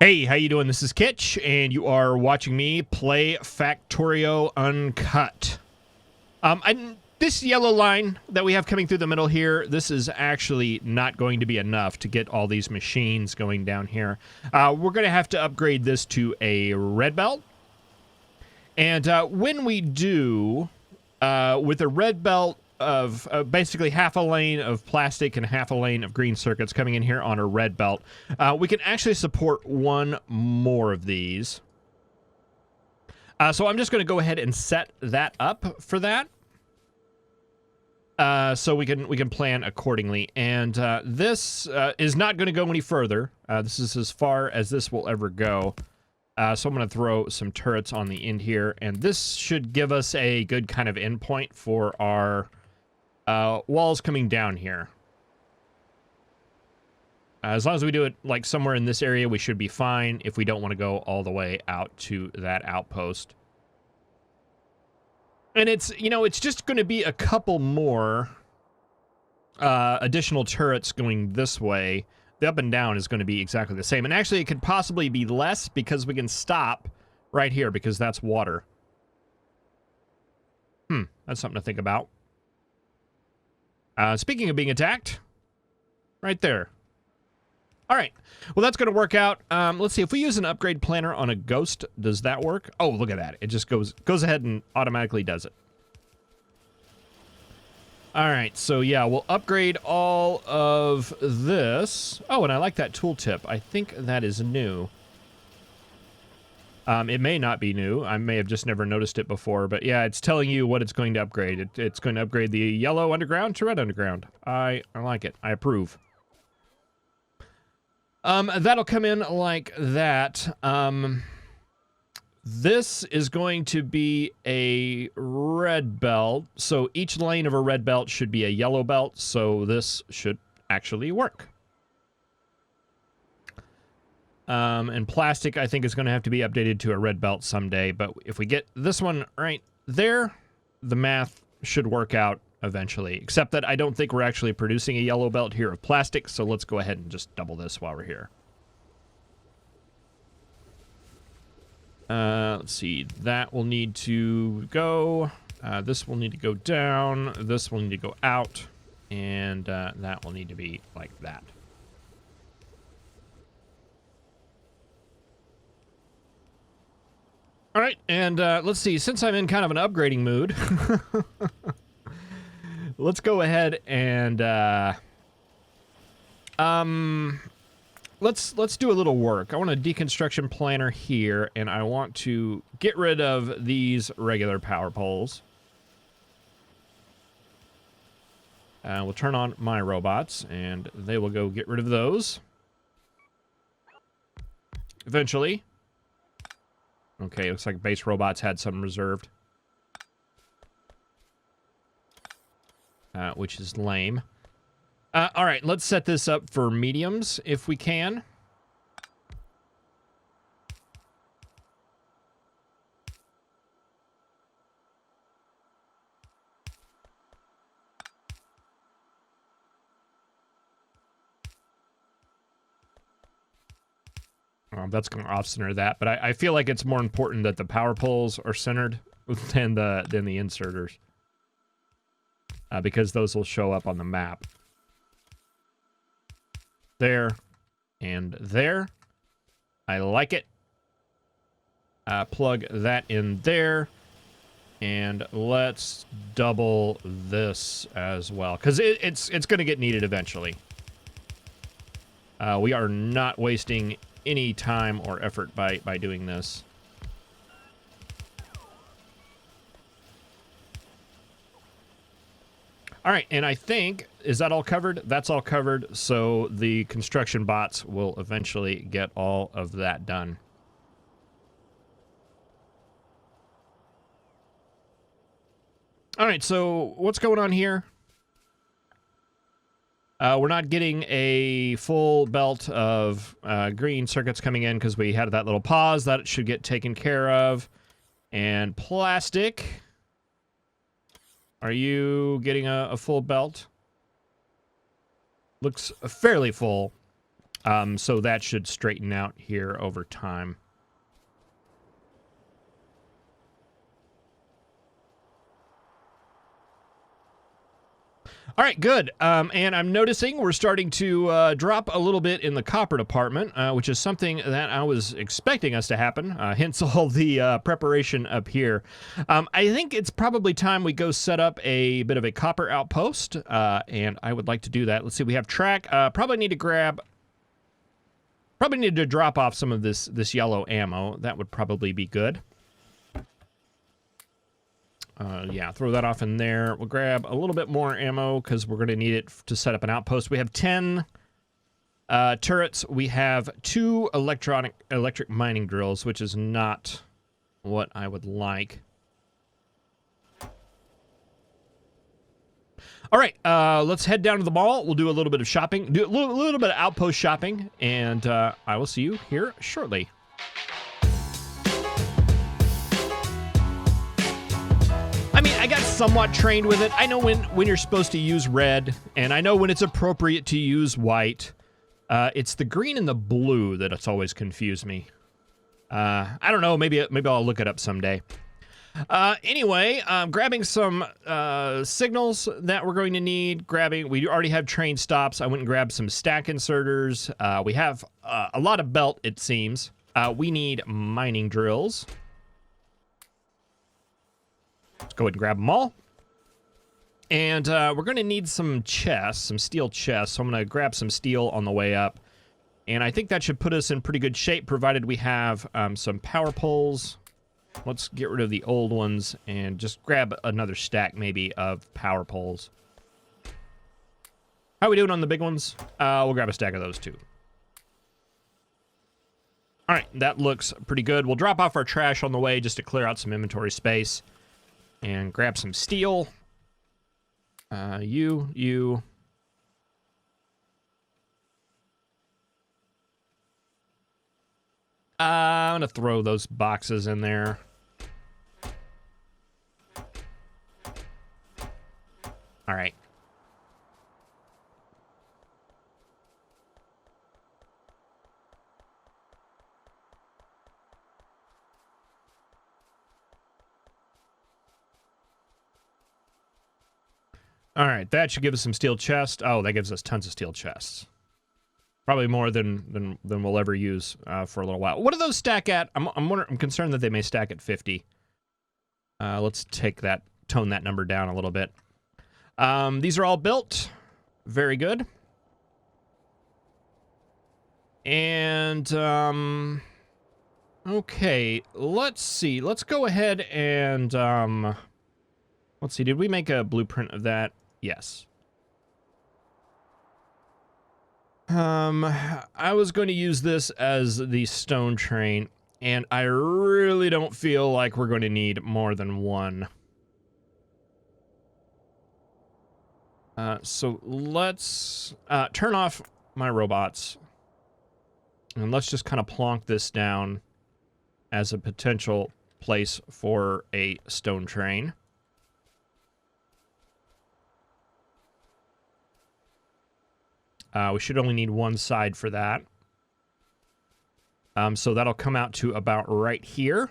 Hey, how you doing? This is Kitch, and you are watching me play Factorio Uncut. This yellow line that we have coming through the middle here, this is actually not going to be enough to get all these machines going down here. We're going to have to upgrade this to a red belt. And when we do, with a red belt of basically half a lane of plastic and half a lane of green circuits coming in here on a red belt, we can actually support one more of these. So I'm just going to go ahead and set that up for that. So we can plan accordingly. And this is not going to go any further. This is as far as this will ever go. So I'm going to throw some turrets on the end here, and this should give us a good kind of endpoint for our walls coming down here. As long as we do it like somewhere in this area, we should be fine if we don't want to go all the way out to that outpost. And it's, you know, it's just going to be a couple more additional turrets going this way. The up and down is going to be exactly the same. And actually, it could possibly be less because we can stop right here because that's water. That's something to think about. Speaking of being attacked, right there. All right. Well, that's going to work out. Let's see. If we use an upgrade planner on a ghost, does that work? Oh, look at that. It just goes ahead and automatically does it. All right. So, yeah, we'll upgrade all of this. Oh, and I like that tooltip. I think that is new. It may not be new. I may have just never noticed it before. But, yeah, it's telling you what it's going to upgrade. It's going to upgrade the yellow underground to red underground. I like it. I approve. That'll come in like that. This is going to be a red belt. So each lane of a red belt should be a yellow belt. So this should actually work. And plastic, I think, is going to have to be updated to a red belt someday. But if we get this one right there, the math should work out eventually. Except that I don't think we're actually producing a yellow belt here of plastic. So let's go ahead and just double this while we're here. Let's see. That will need to go. This will need to go down. This will need to go out. And that will need to be like that. All right, and let's see. Since I'm in kind of an upgrading mood, let's go ahead and let's do a little work. I want a deconstruction planner here, and I want to get rid of these regular power poles. We'll turn on my robots, and they will go get rid of those eventually. Okay, looks like base robots had some reserved. Which is lame. All right, let's set this up for mediums if we can. That's going to off-center that, but I feel like it's more important that the power poles are centered than the inserters, because those will show up on the map. There and there. I like it. Plug that in there, and let's double this as well, because it's going to get needed eventually. We are not wasting any time or effort by doing this. All right, and I think, is that all covered? That's all covered, so the construction bots will eventually get all of that done. All right, so what's going on here? We're not getting a full belt of green circuits coming in because we had that little pause. That should get taken care of. And plastic. Are you getting a full belt? Looks fairly full. So that should straighten out here over time. All right, good. And I'm noticing we're starting to drop a little bit in the copper department, which is something that I was expecting us to happen, hence all the preparation up here. I think it's probably time we go set up a bit of a copper outpost, and I would like to do that. Let's see, we have track. Probably need to drop off some of this yellow ammo. That would probably be good. Yeah, throw that off in there. We'll grab a little bit more ammo because we're going to need it to set up an outpost. We have 10 turrets. We have 2 electric mining drills, which is not what I would like. All right, let's head down to the mall. We'll do a little bit of shopping, do a little bit of outpost shopping, and I will see you here shortly. I mean, I got somewhat trained with it. I know when you're supposed to use red, and I know when it's appropriate to use white. It's the green and the blue that it's always confused me. I don't know. Maybe I'll look it up someday. Anyway, grabbing some signals that we're going to need. We already have train stops. I went and grabbed some stack inserters. We have a lot of belt, it seems. We need mining drills. Let's go ahead and grab them all. And we're going to need some chests, some steel chests. So I'm going to grab some steel on the way up. And I think that should put us in pretty good shape, provided we have some power poles. Let's get rid of the old ones and just grab another stack, maybe, of power poles. How are we doing on the big ones? We'll grab a stack of those, too. All right, that looks pretty good. We'll drop off our trash on the way just to clear out some inventory space. And grab some steel. You. I'm going to throw those boxes in there. All right. All right, that should give us some steel chests. Oh, that gives us tons of steel chests. Probably more than we'll ever use for a little while. What do those stack at? I'm concerned that they may stack at 50. Let's tone that number down a little bit. These are all built. Very good. And okay, let's see. Let's go ahead and let's see. Did we make a blueprint of that? Yes. I was going to use this as the stone train, and I really don't feel like we're going to need more than one. So let's turn off my robots, and let's just kind of plonk this down as a potential place for a stone train. We should only need one side for that. So that'll come out to about right here.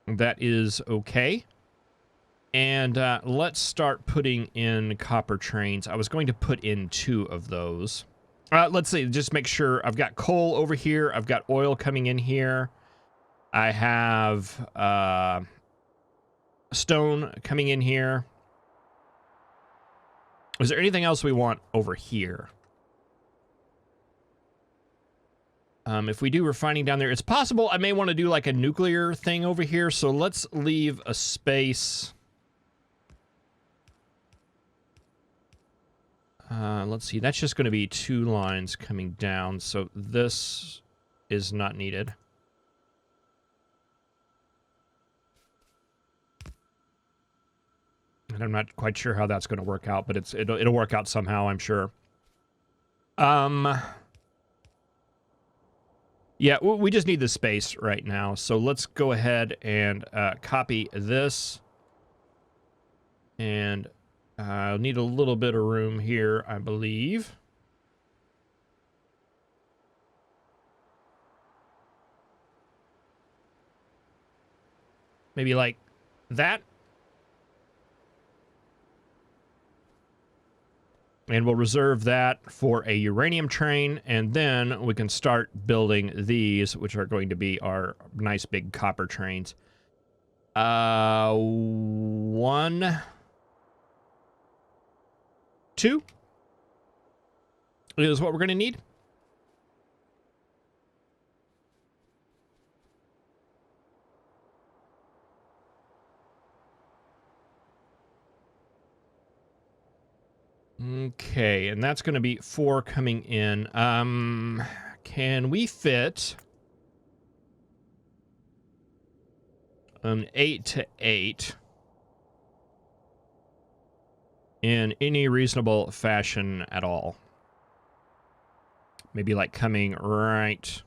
That is okay. And let's start putting in copper trains. I was going to put in 2 of those. Let's see, just make sure I've got coal over here. I've got oil coming in here. I have stone coming in here. Is there anything else we want over here? If we do refining down there, it's possible I may want to do like a nuclear thing over here. So let's leave a space. Let's see. That's just going to be 2 lines coming down. So this is not needed. And I'm not quite sure how that's going to work out, but it'll work out somehow, I'm sure. Yeah, we just need the space right now. So let's go ahead and copy this. And I'll need a little bit of room here, I believe. Maybe like that. And we'll reserve that for a uranium train, and then we can start building these, which are going to be our nice big copper trains. 1, 2 is what we're going to need. Okay, and that's going to be 4 coming in. Can we fit an 8 to 8 in any reasonable fashion at all? Maybe like coming right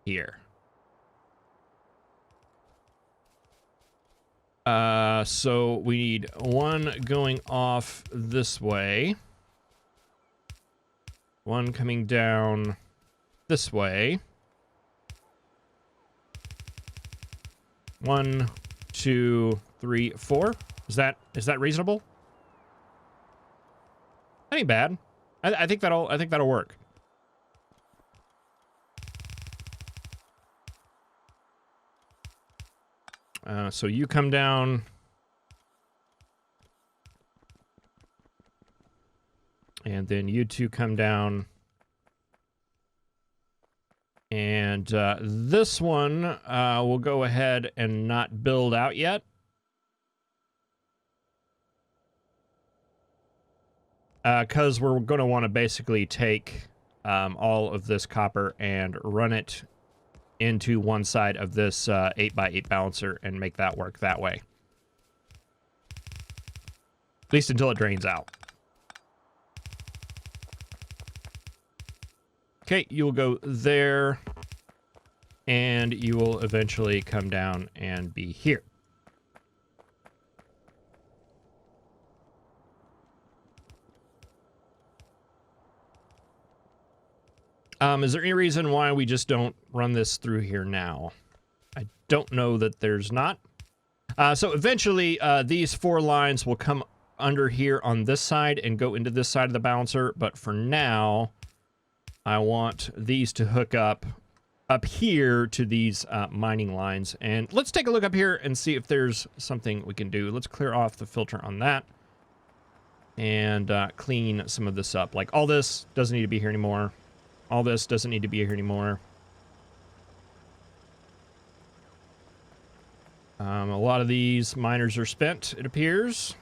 here. So we need 1 going off this way. 1 coming down this way. 1, 2, 3, 4. Is that reasonable? That ain't bad. I think that'll work. So you come down. And then you 2 come down. And this one we'll go ahead and not build out yet. Because we're going to want to basically take all of this copper and run it into one side of this 8x8 balancer and make that work that way. At least until it drains out. Okay, you'll go there, and you will eventually come down and be here. Is there any reason why we just don't run this through here now? I don't know that there's not. So eventually, these 4 lines will come under here on this side and go into this side of the balancer, but for now, I want these to hook up here to these mining lines. And let's take a look up here and see if there's something we can do. Let's clear off the filter on that and clean some of this up. Like all this doesn't need to be here anymore. All this doesn't need to be here anymore. A lot of these miners are spent, it appears.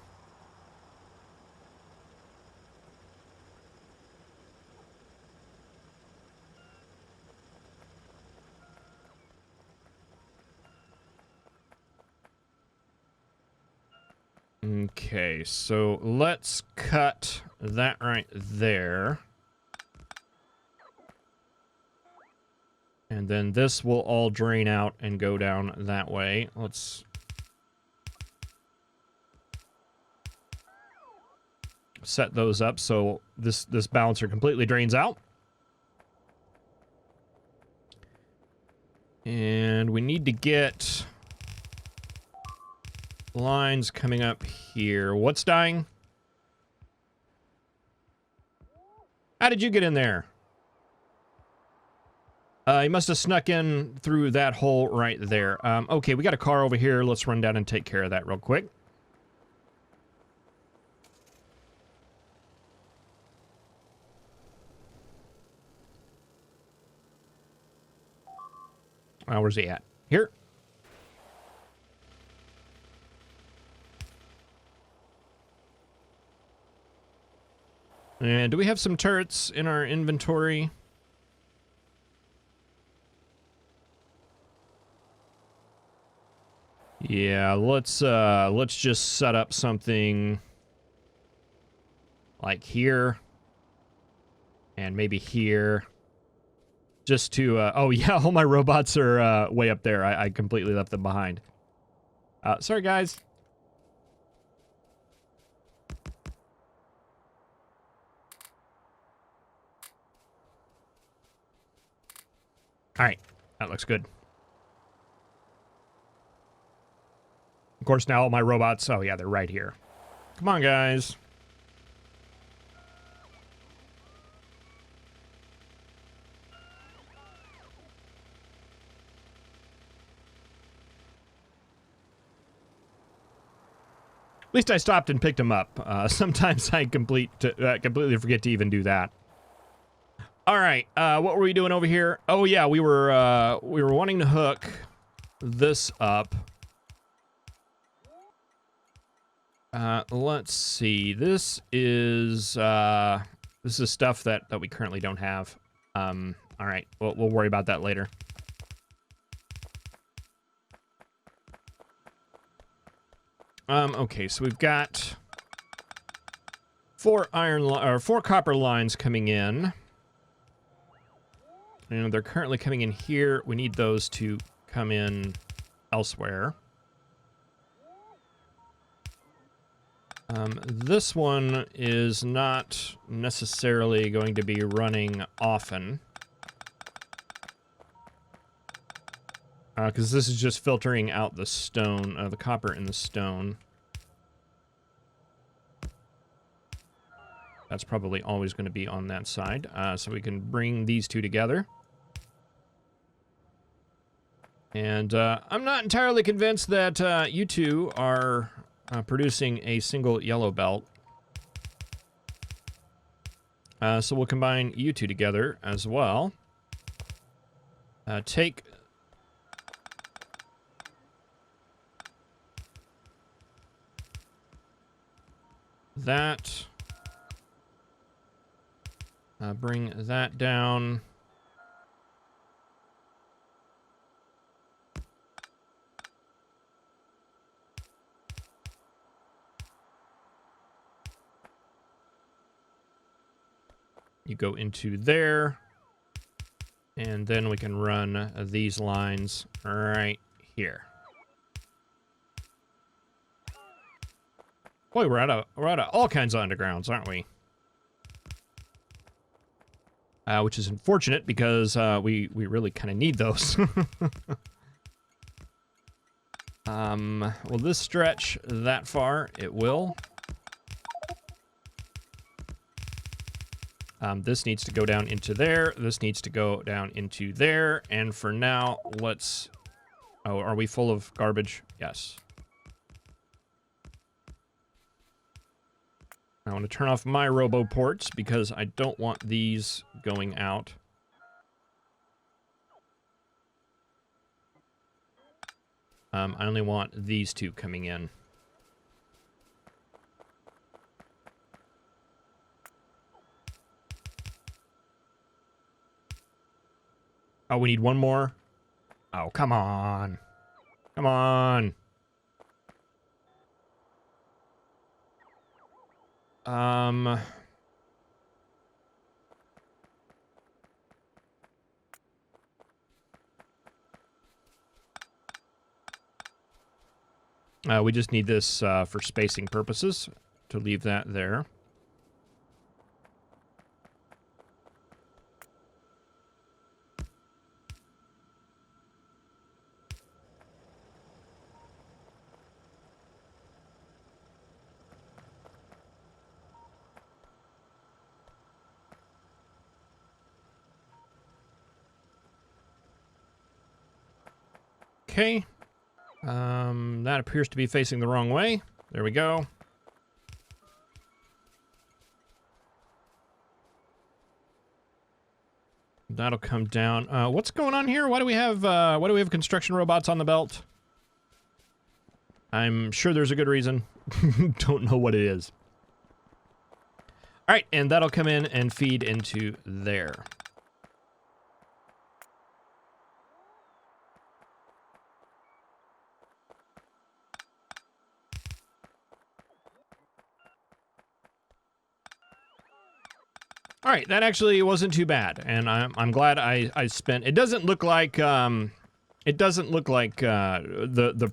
Okay, so let's cut that right there. And then this will all drain out and go down that way. Let's set those up so this balancer completely drains out. And we need to get lines coming up here. What's dying? How did you get in there? He must have snuck in through that hole right there. Okay, we got a car over here. Let's run down and take care of that real quick. Where's he at? Here. And do we have some turrets in our inventory? Yeah, let's just set up something like here and maybe here. Just to, oh yeah, all my robots are way up there. I completely left them behind. Sorry, guys. All right, that looks good. Of course, now all my robots, oh yeah, they're right here. Come on, guys. At least I stopped and picked them up. Sometimes I completely forget to even do that. All right, what were we doing over here? Oh yeah, we were wanting to hook this up. Let's see. This is stuff that we currently don't have. All right, we'll worry about that later. Okay, so we've got four copper lines coming in. And they're currently coming in here. We need those to come in elsewhere. This one is not necessarily going to be running often. Because this is just filtering out the stone, the copper in the stone. That's probably always going to be on that side. So we can bring these two together. And I'm not entirely convinced that you two are producing a single yellow belt. So we'll combine you two together as well. Take that. Bring that down. You go into there. And then we can run these lines right here. Boy, we're out of all kinds of undergrounds, aren't we? Which is unfortunate because we really kind of need those. Will this stretch that far? It will. This needs to go down into there. This needs to go down into there. And for now, let's... Oh, are we full of garbage? Yes. I want to turn off my robo-ports because I don't want these going out. I only want these two coming in. Oh, we need one more? Oh, come on. Come on. We just need this for spacing purposes to leave that there. Okay. That appears to be facing the wrong way. There we go. That'll come down. What's going on here? Why do we have construction robots on the belt? I'm sure there's a good reason. Don't know what it is. All right, and that'll come in and feed into there. All right, that actually wasn't too bad, and I'm glad I spent. It doesn't look like the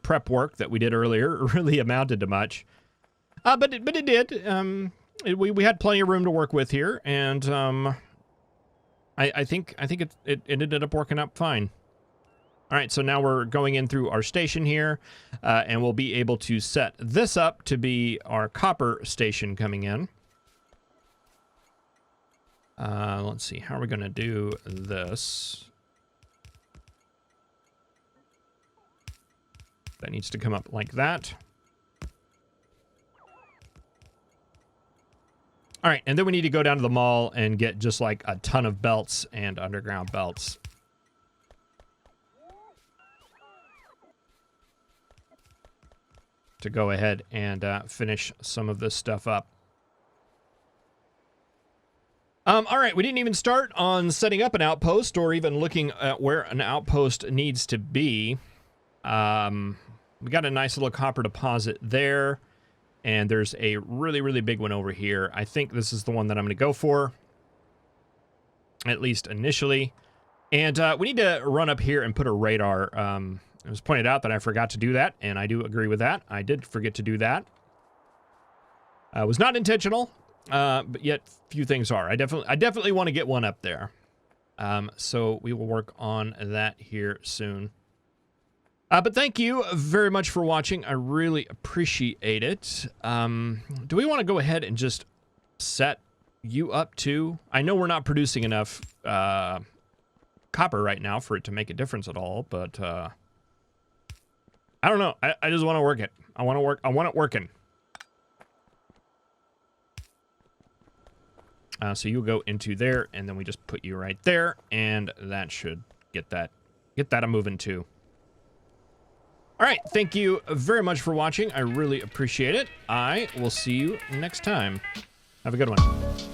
prep work that we did earlier really amounted to much, but it did. We had plenty of room to work with here, and I think it ended up working up fine. All right, so now we're going in through our station here, and we'll be able to set this up to be our copper station coming in. Let's see, how are we going to do this? That needs to come up like that. All right, and then we need to go down to the mall and get just like a ton of belts and underground belts. To go ahead and finish some of this stuff up. All right, we didn't even start on setting up an outpost or even looking at where an outpost needs to be. We got a nice little copper deposit there, and there's a really, really big one over here. I think this is the one that I'm going to go for, at least initially. And we need to run up here and put a radar. It was pointed out that I forgot to do that, and I do agree with that. I did forget to do that. It was not intentional, but yet few things are. I definitely want to get one up there. So we will work on that here soon. But thank you very much for watching. I really appreciate it. Do we want to go ahead and just set you up too? I know we're not producing enough copper right now for it to make a difference at all, but I don't know. I just want to work it. I want it working. So you'll go into there, and then we just put you right there, and that should get that a moving too. All right, thank you very much for watching. I really appreciate it. I will see you next time. Have a good one.